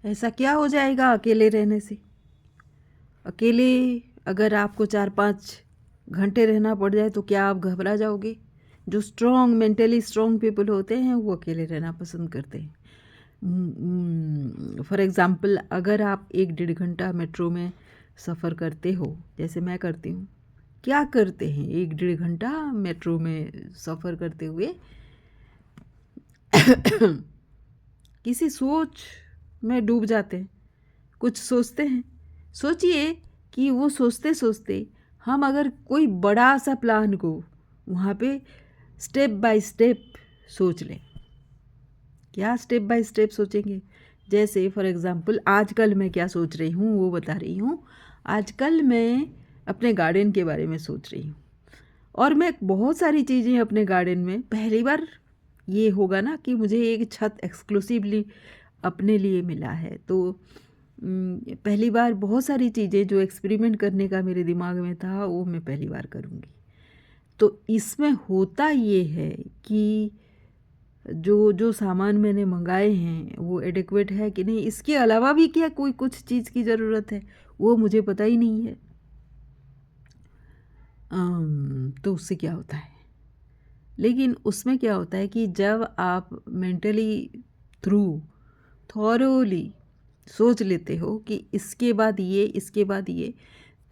ऐसा क्या हो जाएगा अकेले रहने से? अकेले अगर आपको 4-5 घंटे रहना पड़ जाए तो क्या आप घबरा जाओगे? जो मेंटली स्ट्रॉन्ग पीपल होते हैं वो अकेले रहना पसंद करते हैं। फॉर एग्ज़ाम्पल, अगर आप 1-1.5 घंटा मेट्रो में सफ़र करते हो, जैसे मैं करती हूँ, क्या करते हैं 1-1.5 घंटा मेट्रो में सफ़र करते हुए? किसी सोच में डूब जाते हैं, कुछ सोचते हैं। सोचिए कि वो सोचते सोचते हम अगर कोई बड़ा सा प्लान को वहाँ पे स्टेप बाय स्टेप सोच लें। क्या स्टेप बाय स्टेप सोचेंगे? जैसे फॉर एग्ज़ाम्पल, आजकल मैं क्या सोच रही हूँ वो बता रही हूँ। आजकल मैं अपने गार्डन के बारे में सोच रही हूँ और मैं बहुत सारी चीज़ें अपने गार्डन में पहली बार ये होगा ना कि मुझे एक छत एक्सक्लूसिवली अपने लिए मिला है, तो पहली बार बहुत सारी चीज़ें जो एक्सपेरिमेंट करने का मेरे दिमाग में था वो मैं पहली बार करूँगी। तो इसमें होता ये है कि जो जो सामान मैंने मंगाए हैं वो एडिक्वेट है कि नहीं, इसके अलावा भी क्या कोई कुछ चीज़ की ज़रूरत है, वो मुझे पता ही नहीं है। तो उससे क्या होता है, लेकिन उसमें क्या होता है कि जब आप मेंटली थॉरोली सोच लेते हो कि इसके बाद ये, इसके बाद ये,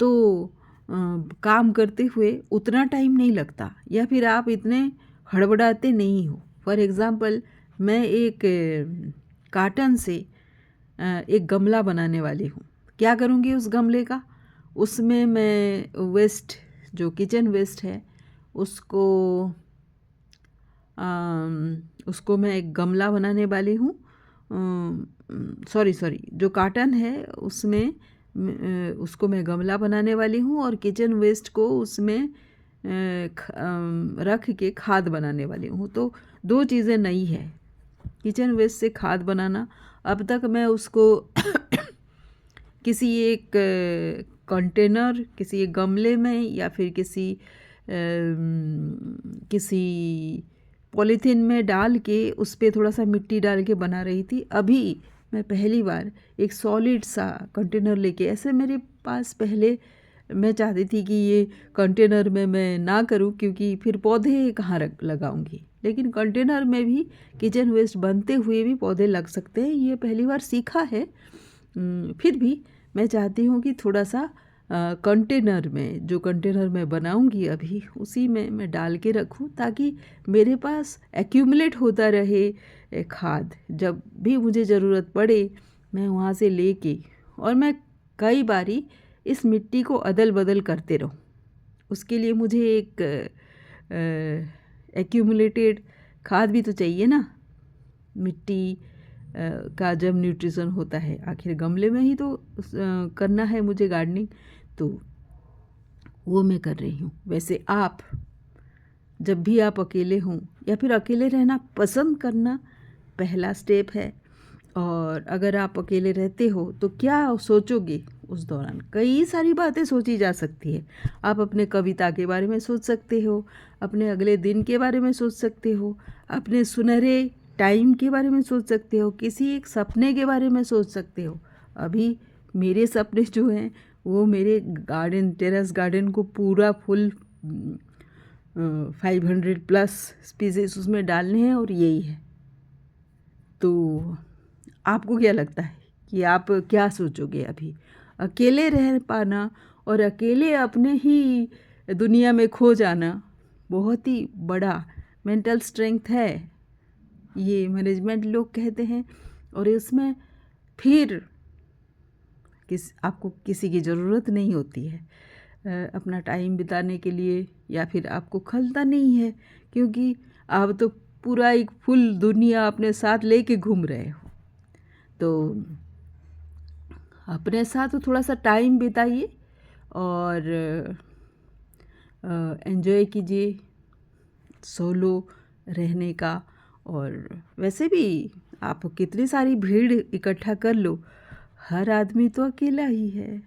तो काम करते हुए उतना टाइम नहीं लगता या फिर आप इतने हड़बड़ाते नहीं हो। फॉर एग्ज़ाम्पल, मैं एक कार्टन से एक गमला बनाने वाली हूँ। क्या करूँगी उस गमले का? उसमें मैं वेस्ट, जो किचन वेस्ट है, उसको मैं एक गमला बनाने वाली हूँ। सॉरी, जो कार्टन है उसमें उसको मैं गमला बनाने वाली हूँ और किचन वेस्ट को उसमें रख के खाद बनाने वाली हूँ। तो 2 चीज़ें नई है। किचन वेस्ट से खाद बनाना, अब तक मैं उसको किसी एक कंटेनर, किसी एक गमले में या फिर किसी पॉलीथीन में डाल के उस पर थोड़ा सा मिट्टी डाल के बना रही थी। अभी मैं पहली बार एक सॉलिड सा कंटेनर लेके, ऐसे मेरे पास पहले मैं चाहती थी कि ये कंटेनर में मैं ना करूं क्योंकि फिर पौधे कहाँ लगाऊंगी, लेकिन कंटेनर में भी किचन वेस्ट बनते हुए भी पौधे लग सकते हैं, ये पहली बार सीखा है। फिर भी मैं चाहती हूँ कि थोड़ा सा कंटेनर में, जो कंटेनर मैं बनाऊंगी अभी, उसी में मैं डाल के रखूं ताकि मेरे पास एक्यूमुलेट होता रहे खाद। जब भी मुझे ज़रूरत पड़े मैं वहाँ से लेके, और मैं कई बारी इस मिट्टी को अदल बदल करते रहूं। उसके लिए मुझे एक एक्यूमुलेटेड खाद भी तो चाहिए ना। मिट्टी का जब न्यूट्रिशन होता है, आखिर गमले में ही तो करना है मुझे गार्डनिंग, तो वो मैं कर रही हूँ। वैसे आप जब भी आप अकेले हों या फिर अकेले रहना पसंद करना पहला स्टेप है, और अगर आप अकेले रहते हो तो क्या सोचोगे उस दौरान? कई सारी बातें सोची जा सकती है। आप अपने कविता के बारे में सोच सकते हो, अपने अगले दिन के बारे में सोच सकते हो, अपने सुनहरे टाइम के बारे में सोच सकते हो, किसी एक सपने के बारे में सोच सकते हो। अभी मेरे सपने जो हैं वो मेरे गार्डन, टेरेस गार्डन को पूरा फुल 500+ स्पीसीज उसमें डालने हैं और यही है। तो आपको क्या लगता है कि आप क्या सोचोगे? अभी अकेले रह पाना और अकेले अपने ही दुनिया में खो जाना बहुत ही बड़ा मेंटल स्ट्रेंथ है, ये मैनेजमेंट लोग कहते हैं। और इसमें फिर आपको किसी की ज़रूरत नहीं होती है अपना टाइम बिताने के लिए, या फिर आपको खलता नहीं है क्योंकि आप तो पूरा एक फुल दुनिया अपने साथ लेके घूम रहे हो। तो अपने साथ थोड़ा सा टाइम बिताइए और एंजॉय कीजिए सोलो रहने का। और वैसे भी आप कितनी सारी भीड़ इकट्ठा कर लो, हर आदमी तो अकेला ही है।